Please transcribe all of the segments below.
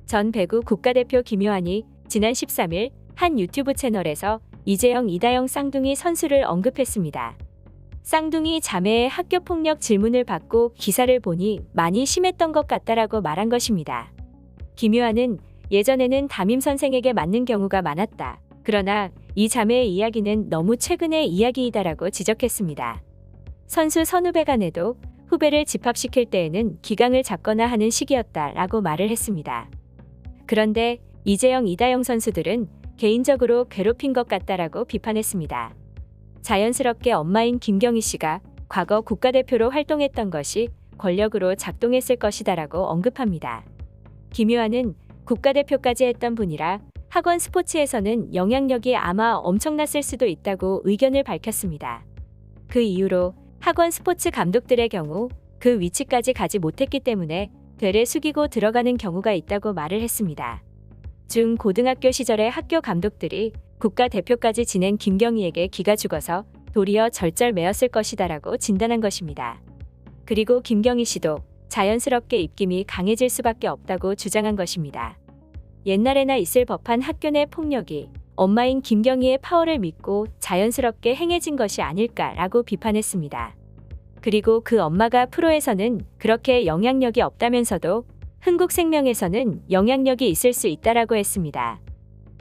전 배구 국가대표 김효환이 지난 13일 한 유튜브 채널에서 이재영, 이다영 쌍둥이 선수를 언급했습니다. 쌍둥이 자매의 학교폭력 질문을 받고 기사를 보니 많이 심했던 것 같다라고 말한 것입니다. 김효환은 예전에는 담임 선생에게 맞는 경우가 많았다. 그러나 이 자매의 이야기는 너무 최근의 이야기이다라고 지적했습니다. 선수 선후배 간에도 후배를 집합시킬 때에는 기강을 잡거나 하는 시기였다라고 말을 했습니다. 그런데 이재영, 이다영 선수들은 개인적으로 괴롭힌 것 같다라고 비판했습니다. 자연스럽게 엄마인 김경희 씨가 과거 국가대표로 활동했던 것이 권력으로 작동했을 것이다라고 언급합니다. 김효환은 국가대표까지 했던 분이라 학원 스포츠에서는 영향력이 아마 엄청났을 수도 있다고 의견을 밝혔습니다. 그 이유로 학원 스포츠 감독들의 경우 그 위치까지 가지 못했기 때문에 되레 숙이고 들어가는 경우가 있다고 말을 했습니다. 중 고등학교 시절의 학교 감독들이 국가대표까지 지낸 김경희에게 기가 죽어서 도리어 절절매였을 것이다라고 진단한 것입니다. 그리고 김경희 씨도 자연스럽게 입김이 강해질 수밖에 없다고 주장한 것입니다. 옛날에나 있을 법한 학교 내 폭력이 엄마인 김경희의 파워를 믿고 자연스럽게 행해진 것이 아닐까라고 비판했습니다. 그리고 그 엄마가 프로에서는 그렇게 영향력이 없다면서도 흥국생명에서는 영향력이 있을 수 있다라고 했습니다.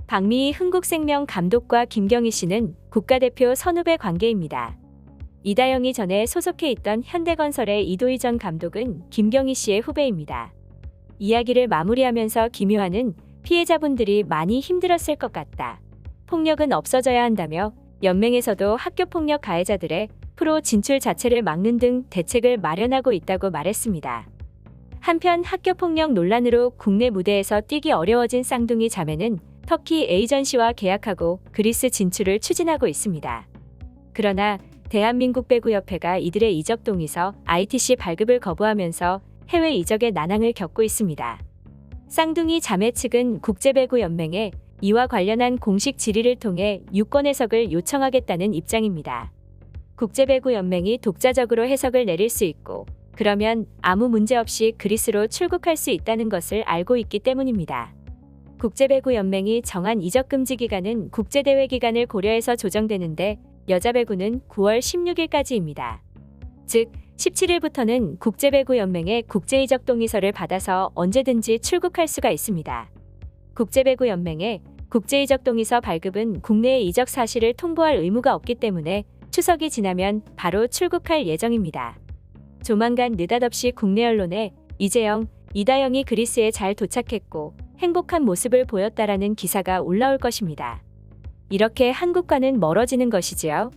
박미희 흥국생명 감독과 김경희 씨는 국가대표 선후배 관계입니다. 이다영이 전에 소속해 있던 현대건설의 이도희 전 감독은 김경희 씨의 후배입니다. 이야기를 마무리하면서 김효환은 피해자분들이 많이 힘들었을 것 같다. 폭력은 없어져야 한다며 연맹에서도 학교폭력 가해자들의 프로 진출 자체를 막는 등 대책을 마련하고 있다고 말했습니다. 한편 학교폭력 논란으로 국내 무대에서 뛰기 어려워진 쌍둥이 자매는 터키 에이전시와 계약하고 그리스 진출을 추진하고 있습니다. 그러나 대한민국배구협회가 이들의 이적 동의서 ITC 발급을 거부하면서 해외 이적의 난항을 겪고 있습니다. 쌍둥이 자매 측은 국제배구연맹에 이와 관련한 공식 질의를 통해 유권 해석을 요청하겠다는 입장입니다. 국제배구연맹이 독자적으로 해석을 내릴 수 있고 그러면 아무 문제 없이 그리스로 출국할 수 있다는 것을 알고 있기 때문입니다. 국제배구연맹이 정한 이적 금지 기간은 국제대회 기간을 고려해서 조정되는데 여자배구는 9월 16일까지입니다. 즉 17일부터는 국제배구연맹의 국제이적 동의서를 받아서 언제든지 출국할 수가 있습니다. 국제배구연맹의 국제이적 동의서 발급은 국내의 이적 사실을 통보할 의무가 없기 때문에 추석이 지나면 바로 출국할 예정입니다. 조만간 느닷없이 국내 언론에 이재영, 이다영이 그리스에 잘 도착했고 행복한 모습을 보였다라는 기사가 올라올 것입니다. 이렇게 한국과는 멀어지는 것이지요.